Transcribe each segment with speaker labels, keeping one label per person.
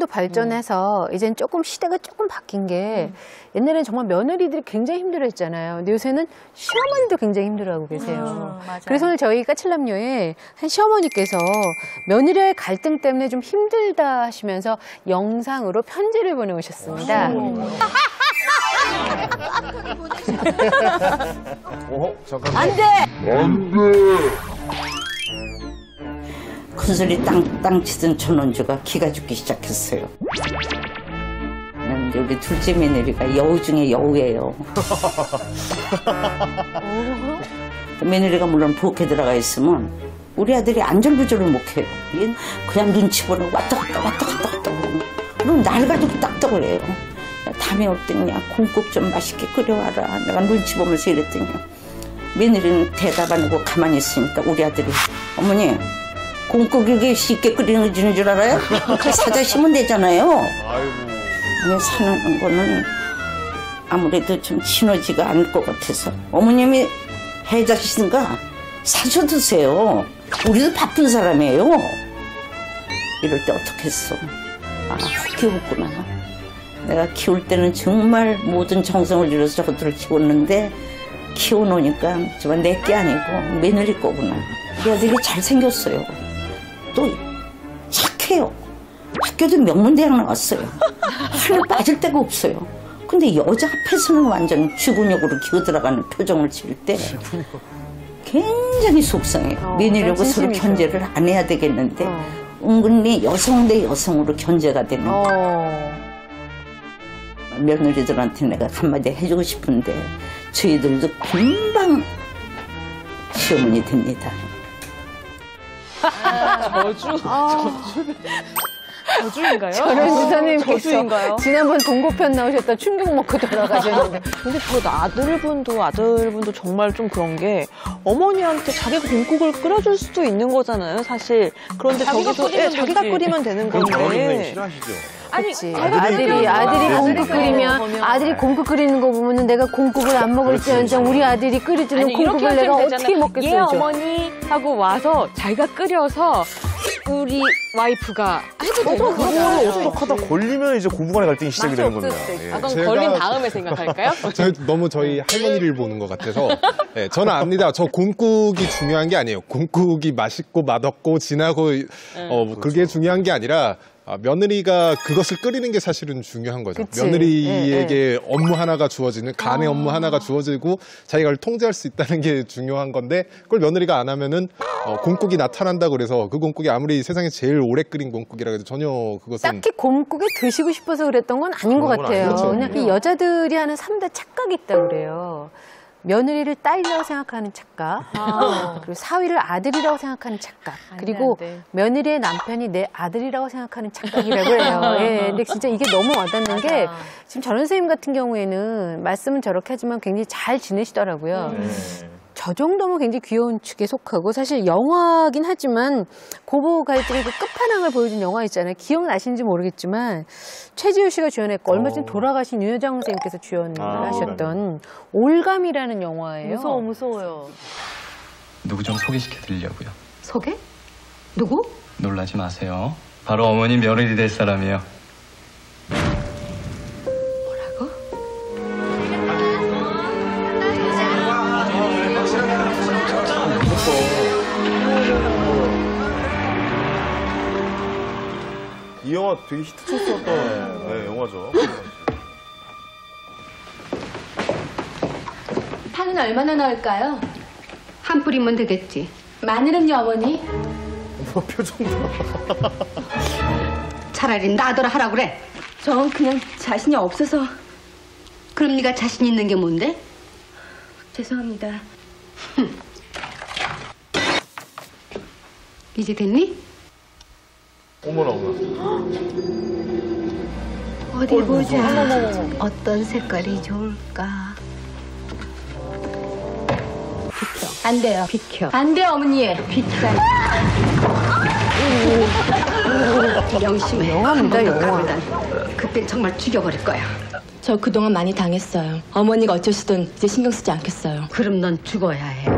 Speaker 1: 세상도 발전해서 이젠 조금 시대가 조금 바뀐 게 옛날에는 정말 며느리들이 굉장히 힘들어했잖아요. 근데 요새는 시어머니도 굉장히 힘들어하고 계세요. 그래서 오늘 저희 까칠남녀에 한 시어머니께서 며느리와의 갈등 때문에 좀 힘들다 하시면서 영상으로 편지를 보내오셨습니다.
Speaker 2: 잠깐만.
Speaker 3: 안 돼! 큰소리 땅땅 치던 전원주가 기가 죽기 시작했어요. 우리 둘째 며느리가 여우 중에 여우예요. 며느리가 물론 부엌에 들어가 있으면 우리 아들이 안절부절을 못해요. 그냥 눈치 보라고 왔다 갔다 왔다 갔다 왔다 그러고 그럼 날 가지고 딱딱을 해요. 다음에 올 때냐 곰국 좀 맛있게 끓여와라. 내가 눈치 보면서 이랬더니 며느리는 대답 안 하고 가만히 있으니까 우리 아들이 어머니 곰국 이렇게 쉽게 끓이는 줄 알아요? 그 사자 심으면 되잖아요.
Speaker 2: 아이고.
Speaker 3: 사는 거는 아무래도 좀 친하지가 않을 것 같아서 어머님이 해자시든가 사셔 드세요. 우리도 바쁜 사람이에요. 이럴 때 어떻게 했어? 아, 키웠구나. 내가 키울 때는 정말 모든 정성을 들여서 저것들을 키웠는데 키워놓으니까 정말 내 게 아니고 며느리 거구나. 우리 아들이 잘생겼어요. 또 착해요. 학교도 명문대학 나왔어요. 하늘 빠질 데가 없어요. 근데 여자 앞에서는 완전 쥐근육으로 기어들어가는 표정을 지을 때 굉장히 속상해요. 며느리하고 서로 견제를 안 해야 되겠는데 은근히 여성 대 여성으로 견제가 되는 며느리들한테 내가 한마디 해주고 싶은데 저희들도 금방 시어머니 됩니다.
Speaker 4: 저주인가요?
Speaker 1: 전현주 선생님께서
Speaker 4: 저주인가요?
Speaker 1: 지난번 동고편 나오셨다 충격 먹고 돌아가셨는데
Speaker 4: 근데 저 아들분도 정말 좀 그런 게 어머니한테 자기가 곰국을 끓여줄 수도 있는 거잖아요, 사실. 그런데 저기도 자기가 끓이면 되는 건데.
Speaker 2: 싫어하시죠?
Speaker 4: 아니,
Speaker 1: 아들이 곰국 끓이면 아들이 곰국 끓이는 거 보면은 내가 곰국을 안 먹을지언정 우리 아들이 끓여주는 곰국을 내가 어떻게 먹겠어요?
Speaker 4: 얘 어머니 하고 와서 자기가 끓여서 우리 와이프가 해도 되는 거잖아요.
Speaker 2: 어떡하다 걸리면 이제 고부간의 갈등이 시작이 되는 겁니다. 예.
Speaker 4: 아, 그럼 걸린 다음에 생각할까요?
Speaker 5: 너무 저희 할머니를 보는 것 같아서 네, 저는 압니다. 저 곰국이 중요한 게 아니에요. 곰국이 맛있고 맛없고 진하고 그게 중요한 게 아니라 며느리가 그것을 끓이는 게 사실은 중요한 거죠.
Speaker 1: 그치.
Speaker 5: 며느리에게 업무 하나가 주어지는 간의 업무 하나가 주어지고 자기가 그걸 통제할 수 있다는 게 중요한 건데 그걸 며느리가 안 하면은 곰국이 나타난다 그래서 그 곰국이 아무리 세상에 제일 오래 끓인 곰국이라 해도 전혀 그것은
Speaker 1: 딱히 곰국이 드시고 싶어서 그랬던 건 아닌 것 같아요.
Speaker 5: 그렇죠.
Speaker 1: 그냥 이 여자들이 하는 3대 착각이 있다고 그래요. 며느리를 딸이라고 생각하는 착각, 그리고 사위를 아들이라고 생각하는 착각, 그리고 며느리의 남편이 내 아들이라고 생각하는 착각이라고 해요. 예, 근데 진짜 이게 너무 와닿는 게 지금 전 선생님 같은 경우에는 말씀은 저렇게 하지만 굉장히 잘 지내시더라고요. 저 정도면 굉장히 귀여운 축에 속하고 사실 영화긴 하지만 고부 갈등의 그 끝판왕을 보여준 영화 있잖아요. 기억나시는지 모르겠지만 최지우 씨가 주연했고 얼마 전에 돌아가신 윤여정 선생님께서 주연을 하셨던 올감이라는 영화예요.
Speaker 4: 무서워요.
Speaker 6: 누구 좀 소개시켜 드리려고요.
Speaker 1: 소개? 누구?
Speaker 6: 놀라지 마세요. 바로 어머니 며느리 될 사람이에요.
Speaker 2: 이 영화 되게 히트쳤었던 영화죠.
Speaker 7: 파는 얼마나 나올까요? 한 뿌리면 되겠지. 마늘은요, 어머니?
Speaker 2: 뭐 표정도.
Speaker 7: 차라리 나더러 하라고 그래.
Speaker 8: 전 그냥 자신이 없어서.
Speaker 7: 그럼 네가 자신 있는 게 뭔데?
Speaker 8: 죄송합니다.
Speaker 7: 이제 됐니?
Speaker 2: 어머나 어머나.
Speaker 7: 어디 보자. 어떤 색깔이 좋을까? 비켜. 안 돼요. 비켜. 안 돼, 어머니. 비켜. 명심해.
Speaker 1: 영화입니다, 영화.
Speaker 7: 그땐 정말 죽여버릴 거야.
Speaker 8: 저 그동안 많이 당했어요. 어머니가 어쩌시든 이제 신경 쓰지 않겠어요.
Speaker 7: 그럼 넌 죽어야 해.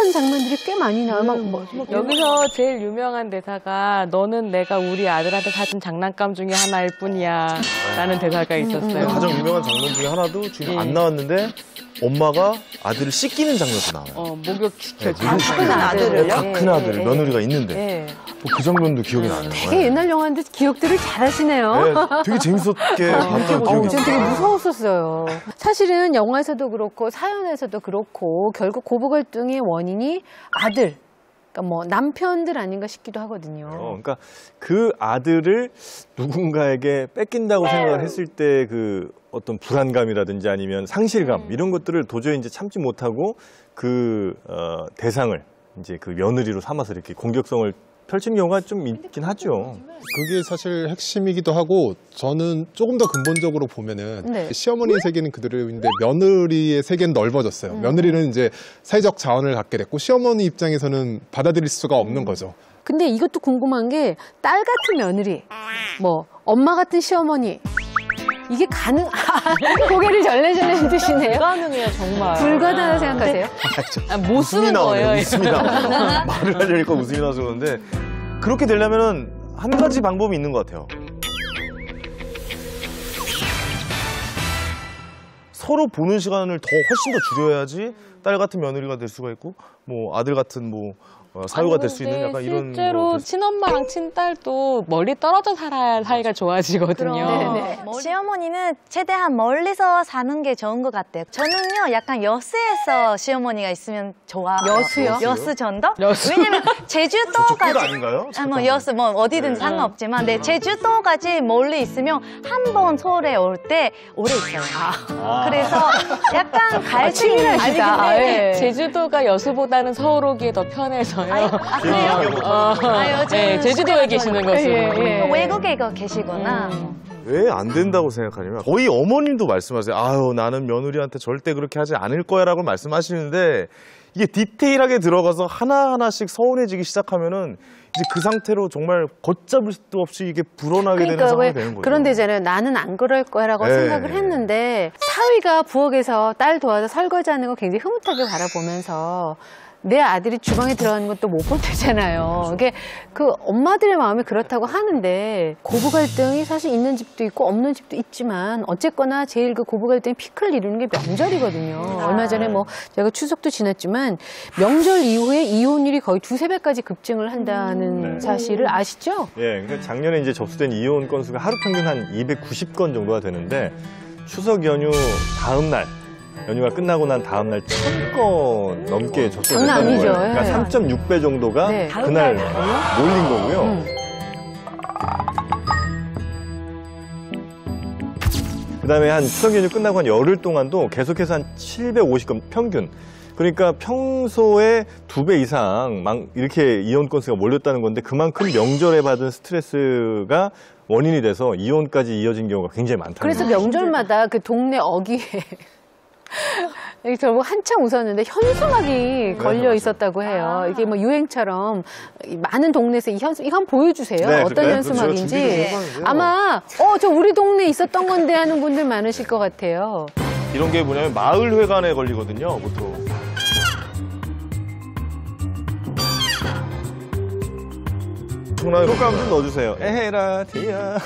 Speaker 1: 비슷한 장면들이 꽤 많이 나와요.
Speaker 9: 여기서 제일 유명한 대사가 너는 내가 우리 아들한테 사준 장난감 중에 하나일 뿐이야 라는 대사가 있었어요.
Speaker 2: 가장 유명한 장면 중에 하나도 지금 안 나왔는데 엄마가 아들을 씻기는 장면도 나와요.
Speaker 9: 목욕 시켜주고.
Speaker 1: 큰 아들을요?
Speaker 2: 다 큰 아들, 며느리가 있는데 그 장면도 기억이 나네요.
Speaker 1: 되게 옛날 영화인데 기억들을 잘 하시네요.
Speaker 2: 네, 되게 재밌었게 봤던 기억이
Speaker 1: 전 되게
Speaker 2: 있어요.
Speaker 1: 무서웠었어요. 사실은 영화에서도 그렇고 사연에서도 그렇고 결국 고부 갈등의 원인이 아들, 그러니까 뭐 남편들 아닌가 싶기도 하거든요.
Speaker 2: 그러니까 그 아들을 누군가에게 뺏긴다고 생각을 했을 때 그 어떤 불안감이라든지 아니면 상실감 이런 것들을 도저히 이제 참지 못하고 그 대상을 이제 그 며느리로 삼아서 이렇게 공격성을 펼친 경우가 좀 있긴 하죠.
Speaker 5: 그게 사실 핵심이기도 하고 저는 조금 더 근본적으로 보면은
Speaker 1: 네.
Speaker 5: 시어머니의 세계는 그대로인데 며느리의 세계는 넓어졌어요. 며느리는 이제 사회적 자원을 갖게 됐고 시어머니 입장에서는 받아들일 수가 없는 거죠.
Speaker 1: 근데 이것도 궁금한 게 딸 같은 며느리, 뭐 엄마 같은 시어머니 이게 고개를 절레절레 흔드시네요.
Speaker 4: 불가능해요, 정말.
Speaker 1: 불가능하다고 생각하세요?
Speaker 4: 못 쓰는 거예요.
Speaker 2: 웃음이 나와요. 말을 하려니까 웃음이 나서 그런데 그렇게 되려면은 한 가지 방법이 있는 것 같아요. 서로 보는 시간을 훨씬 더 줄여야지 딸 같은 며느리가 될 수가 있고 뭐 아들 같은 뭐 사유가 될 수 있는 약간 이런
Speaker 9: 실제로 친엄마랑 친딸도 멀리 떨어져 살아야 사이가 좋아지거든요.
Speaker 10: 시어머니는 최대한 멀리서 사는 게 좋은 것 같아요. 저는요 약간 여수에서 시어머니가 있으면 좋아요.
Speaker 1: 여수요?
Speaker 10: 여수 전도? 왜냐면 제주도까지
Speaker 2: 아닌가요?
Speaker 10: 뭐 여수 뭐 어디든지 상관없지만 네, 제주도까지 멀리 있으면 한 번 서울에 올 때 오래 있어요. 그래서 약간 갈등이
Speaker 1: 친밀하시다. 예.
Speaker 9: 제주도가 여수보다는 서울 오기에 더 편해서요.
Speaker 10: 그래요?
Speaker 9: 네, 제주도에 계시는 것으로.
Speaker 10: 외국에 계시구나.
Speaker 2: 왜 안 된다고 생각하냐면 거의 어머님도 말씀하세요. 아유 나는 며느리한테 절대 그렇게 하지 않을 거야 라고 말씀하시는데 이게 디테일하게 들어가서 하나하나씩 서운해지기 시작하면은 이제 그 상태로 정말 걷잡을 수도 없이 이게 불어나게 되는 상황이 되는 거죠.
Speaker 1: 그런 데잖아요. 나는 안 그럴 거라고 생각을 했는데 사위가 부엌에서 딸 도와서 설거지하는 거 굉장히 흐뭇하게 바라보면서 내 아들이 주방에 들어가는 것도 못 볼 테잖아요. 이게 그 엄마들의 마음이 그렇다고 하는데 고부 갈등이 사실 있는 집도 있고 없는 집도 있지만 어쨌거나 제일 그 고부 갈등이 피크를 이루는 게 명절이거든요. 얼마 전에 뭐 제가 추석도 지났지만 명절 이후에 이혼율이 거의 2~3배까지 급증을 한다는 사실을 아시죠?
Speaker 2: 예, 그러니까 작년에 이제 접수된 이혼 건수가 하루 평균 한 290건 정도가 되는데 추석 연휴 다음 날 연휴가 끝나고 난 다음 날 1000건 넘게 접수됐다는
Speaker 1: 장난 아니죠.
Speaker 2: 거예요. 그러니까
Speaker 1: 예.
Speaker 2: 3.6배 정도가
Speaker 1: 네.
Speaker 2: 그날 몰린 거고요. 그다음에 한 추석 연휴 끝나고 한 열흘 동안도 계속해서 한 750건 평균. 그러니까 평소에 2배 이상 이렇게 이혼 건수가 몰렸다는 건데 그만큼 명절에 받은 스트레스가 원인이 돼서 이혼까지 이어진 경우가 굉장히 많다는
Speaker 1: 그래서
Speaker 2: 거죠.
Speaker 1: 명절마다 그 동네 어귀에 결국 한참 웃었는데 현수막이 걸려 있었다고 해요. 이게 뭐 유행처럼 많은 동네에서 이거 한번 보여주세요.
Speaker 2: 네,
Speaker 1: 어떤
Speaker 2: 그래요?
Speaker 1: 현수막인지.
Speaker 2: 제가 준비를 해봤는데요.
Speaker 1: 아마 저 우리 동네에 있었던 건데 하는 분들 많으실 것 같아요.
Speaker 2: 이런 게 뭐냐면 마을회관에 걸리거든요, 보통. 효과음 좀 넣어주세요. 에헤라, 디야.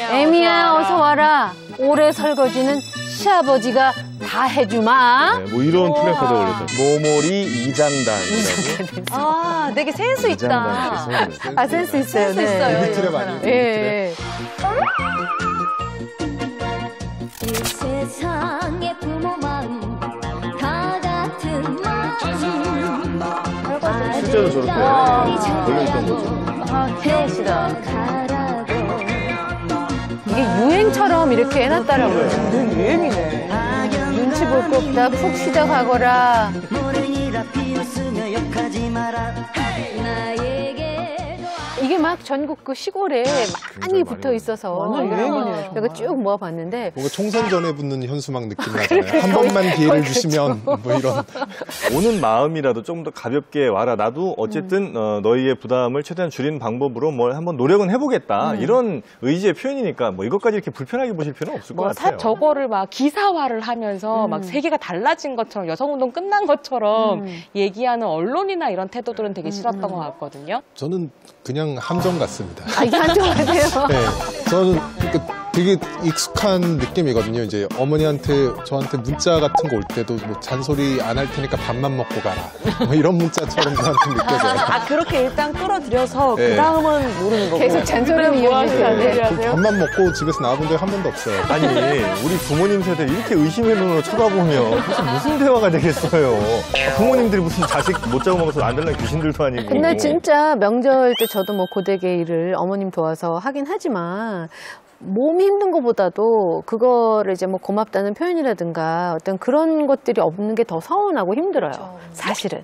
Speaker 1: 애미야 어서 와라. 올해 설거지는 시아버지가 다 해주마.
Speaker 2: 네, 뭐 이런 플래카드 걸렸죠. 모모리 이장단이라고.
Speaker 10: 아, 되게 센스 있다.
Speaker 1: 아 센스 있어요.
Speaker 10: 센스 있어요.
Speaker 5: 리미트랩 아니에요?
Speaker 1: 예.
Speaker 11: 이 세상의 부모 마음 다 같은 마음
Speaker 2: 실제로 저렇게 걸려있던 거죠.
Speaker 1: 귀여우시다. 이게 유행처럼 이렇게 해놨다라고요. 유행이네. 눈치 볼 거 없다. 푹 쉬다 가거라.
Speaker 11: 모른이라 비웃으며 욕하지 마라 나에게도
Speaker 1: 이게 막 전국 그 시골에 많이 붙어 있어서
Speaker 4: 완전 유행이네요,
Speaker 1: 내가 쭉 모아봤는데
Speaker 5: 뭔가 총선 전에 붙는 현수막 느낌 나잖아요. 한 번만 기회를 주시면 뭐 이런.
Speaker 2: 오는 마음이라도 좀 더 가볍게 와라. 나도 어쨌든 너희의 부담을 최대한 줄이는 방법으로 뭘 한번 노력은 해보겠다. 이런 의지의 표현이니까 뭐 이것까지 이렇게 불편하게 보실 필요는 없을 것 같아요.
Speaker 9: 저거를 막 기사화를 하면서 막 세계가 달라진 것처럼 여성운동 끝난 것처럼 얘기하는 언론이나 이런 태도들은 되게 싫었던 것 같거든요.
Speaker 5: 저는 그냥 함정 같습니다.
Speaker 1: 이게 한정하세요?
Speaker 5: 네, 저는 되게 익숙한 느낌이거든요. 이제 어머니한테 저한테 문자 같은 거 올 때도 뭐 잔소리 안 할 테니까 밥만 먹고 가라. 뭐 이런 문자처럼 저한테 느껴져요.
Speaker 4: 그렇게 일단 끌어들여서
Speaker 5: 네.
Speaker 4: 그 다음은 모르는 거고.
Speaker 1: 계속 잔소리를 이어지세요.
Speaker 5: 밥만 먹고 집에서 나와본 적이 한 번도 없어요.
Speaker 2: 아니, 우리 부모님 세대 이렇게 의심의 눈으로 쳐다보면 무슨 대화가 되겠어요. 부모님들이 무슨 자식 못 잡아먹어서 안 되는 귀신들도 아니고.
Speaker 1: 근데 진짜 명절 때 저도 뭐 고데기 일을 어머님 도와서 하긴 하지만 몸이 힘든 것보다도 그거를 이제 뭐 고맙다는 표현이라든가 어떤 그런 것들이 없는 게 더 서운하고 힘들어요. 사실은.